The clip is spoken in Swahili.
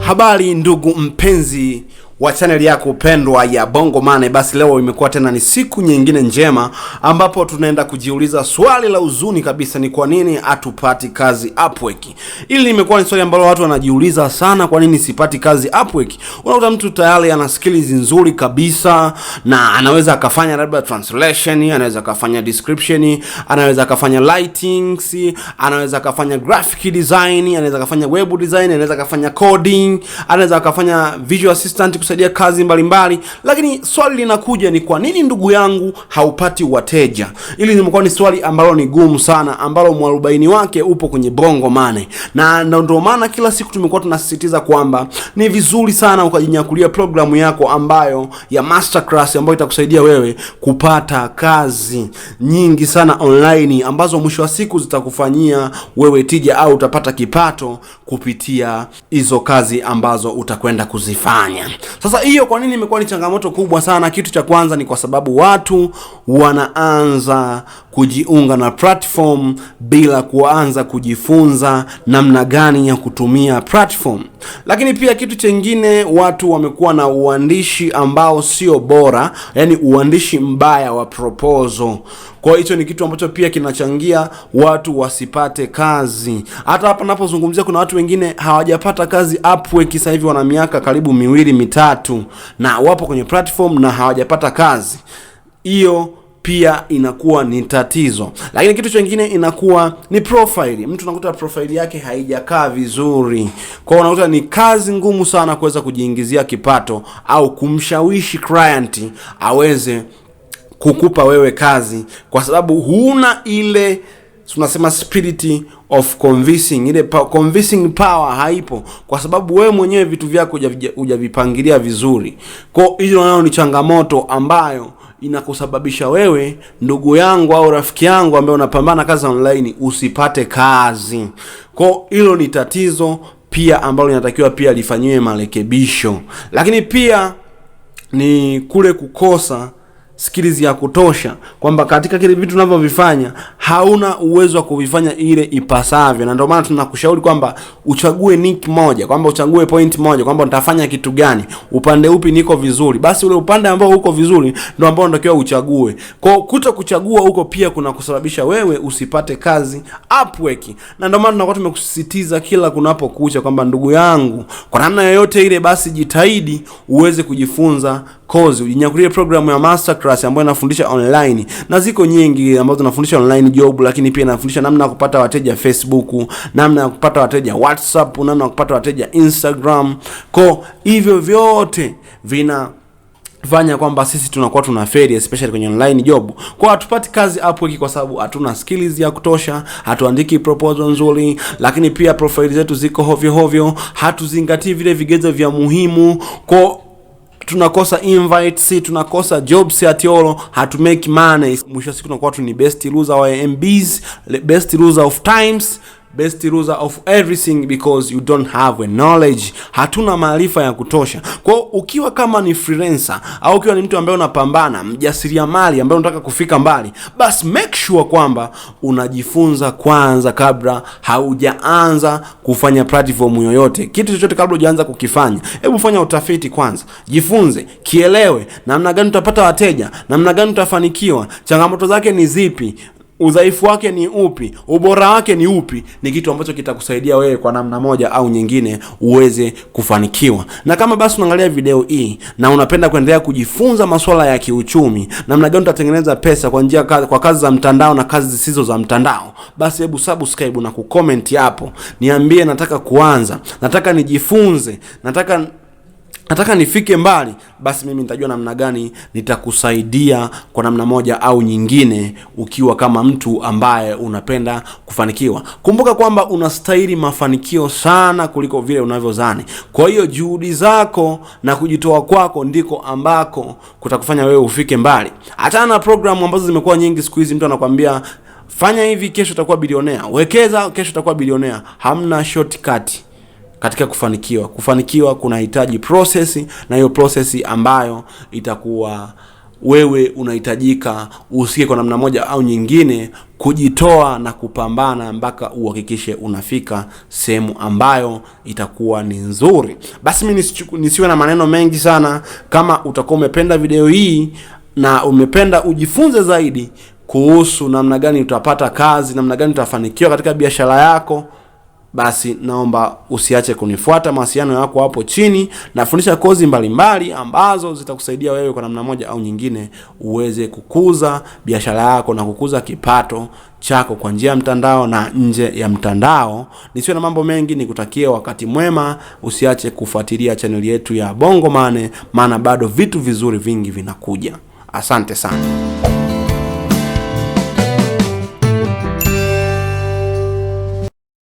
Habari ndugu mpenzi wa channel yako pendwa ya Bongo Money. Basi leo imekuwa tena ni siku nyingine njema ambapo tunaenda kujiuliza swali la huzuni kabisa, ni kwa nini hatupati kazi Upwork. Hili limekuwa ni swali ambalo watu wanajiuliza sana, kwa nini sipati kazi Upwork. Unakuta mtu tayari ana skills nzuri kabisa na anaweza akafanya labda translation, anaweza akafanya description, anaweza akafanya lightings, anaweza akafanya graphic design, anaweza akafanya web design, anaweza akafanya coding, anaweza akafanya visual assistant kusaidia kazi mbalimbali, lakini swali linakuja ni kwa nini ndugu yangu haupati wateja? Hili limekuwa ni swali ambalo ni gumu sana, ambalo mwarobaini wake upo kwenye Bongo Money, na ndio maana kila siku tumekuwa tunasisitiza kwamba ni vizuri sana ukajinyakulia programu yako ambayo ya masterclass ambayo itakusaidia wewe kupata kazi nyingi sana online, ambazo mwisho wa siku zitakufanyia wewe tija au utapata kipato kupitia hizo kazi ambazo utakwenda kuzifanya. Sasa hiyo kwa nini imekuwa ni changamoto kubwa sana? Kitu cha kwanza ni kwa sababu watu wanaanza kujiunga na platform bila kuanza kujifunza namna gani ya kutumia platform. Lakini pia kitu chengine, watu wamekuwa na uandishi ambao sio bora, yani uandishi mbaya wa proposal. Kwa hicho ni kitu ambacho pia kinachangia watu wasipate kazi. Hata hapa ninapozungumzia kuna watu wengine hawajapata kazi Upwork sasa hivi, wana miaka karibu 2-3 na wapo kwenye platform na hawajapata kazi. Hiyo pia inakuwa ni tatizo. Lakini kitu kingine inakuwa ni profile. Mtu anakuta profile yake haijakaa vizuri. Kwa hiyo unakuta ni kazi ngumu sana kuweza kujiingizia kipato au kumshawishi client aweze kukupa wewe kazi, kwa sababu huna ile tunasema spirit of convincing, ile convincing power haipo, kwa sababu wewe mwenyewe vitu vyako hujavipangilia vizuri. Kwa hiyo nayo ni changamoto ambayo inakusababisha wewe ndugu yangu au rafiki yangu ambaye unapambana kazi online usipate kazi. Kwa hilo ni tatizo pia ambalo linatakiwa pia lifanyiwe marekebisho. Lakini pia ni kule kukosa skills ya kutosha, kwamba katika kile vitu unavyovifanya hauna uwezo wa kuvifanya ile ipasavyo. Na ndio maana tunakushauri kwamba uchague nick moja, kwamba uchague point moja, kwamba nitafanya kitu gani, upande upi niko vizuri. Basi ule upande ambao uko vizuri ndio ambao unatakiwa uchague. Kwa kuto kuchagua huko pia kuna kusababisha wewe usipate kazi Upwork. Na ndio maana tunakuwa tumekusisitiza kila kunapokucha kwamba ndugu yangu, kwa namna yoyote ile basi jitahidi uweze kujifunza kozi, ujinyakulie programu ya masterclass ambayo inafundisha online, na ziko nyingi ambazo zinafundisha online job, lakini pia inafundisha namna ya kupata wateja Facebook, namna ya kupata wateja WhatsApp, namna ya kupata wateja Instagram. Kwa hivyo vyote vinafanya kwamba sisi tunakuwa tunaferi, especially kwenye online job. Kwa hatupati kazi Upwork kwa sababu hatuna skills ya kutosha, hatuandiki proposal nzuri, lakini pia profile zetu ziko hovyo, hatuzingatii vile vigezo vya muhimu. Kwa tunakosa invites, tunakosa jobs at all, hatu make money. Mwisho siku tunakuwa tu ni best loser wa MBs, best loser of times, best loser of everything, because you don't have a knowledge. Hatuna maarifa ya kutosha. Kwa ukiwa kama ni freelancer au ukiwa ni mtu ambaye unapambana, mjasiriamali ambaye unataka kufika mbali, basi make sure kwamba unajifunza kwanza kabla haujaanza kufanya platform yoyote. Kitu chochote kabla hujaanza kukifanya, hebu fanya utafiti kwanza. Jifunze, kielewe namna gani utapata wateja, namna gani utafanikiwa, changamoto zake ni zipi, udhaifu wake ni upi, ubora wake ni upi. Ni kitu ambacho kitakusaidia wewe kwa namna moja au nyingine uweze kufanikiwa. Na kama basi unaangalia video hii na unapenda kuendelea kujifunza masuala ya kiuchumi, namna gani utatengeneza pesa kwa kazi za mtandao na kazi zisizo za mtandao, basi hebu subscribe na kucomment hapo. Niambie nataka kuanza, nataka nijifunze, nataka nifike mbali, basi mimi nitajua namna gani nitakusaidia kwa namna moja au nyingine, ukiwa kama mtu ambaye unapenda kufanikiwa. Kumbuka kwamba unastahili mafanikio sana kuliko vile unavyozani. Kwa hiyo juhudi zako na kujitoa kwako ndiko ambako kutakufanya wewe ufike mbali. Hata na programu ambazo zimekuwa nyingi siku hizi, mtu anakuambia fanya hivi kesho utakuwa bilionea, wekeza kesho utakuwa bilionea. Hamna shortcut katika kufanikiwa. Kufanikiwa kunahitaji process, na hiyo process ambayo itakuwa wewe unahitajika usike kwa namna moja au nyingine kujitoa na kupambana mpaka uhakikishe unafika sehemu ambayo itakuwa ni nzuri. Basi mimi nisiwe na maneno mengi sana. Kama utakuwa umependa video hii na umependa ujifunze zaidi kuhusu namna gani utapata kazi, namna gani utafanikiwa katika biashara yako, basi naomba usiache kunifuata. Mawasiliano yako hapo chini. Nafundisha kozi mbalimbali ambazo zitakusaidia wewe kwa namna moja au nyingine uweze kukuza biashara yako na kukuza kipato chako kwa njia ya mtandao na nje ya mtandao. Nisiwe na mambo mengi, nikutakie wakati mwema. Usiache kufuatilia channel yetu ya Bongo Money, maana bado vitu vizuri vingi vinakuja. Asante sana.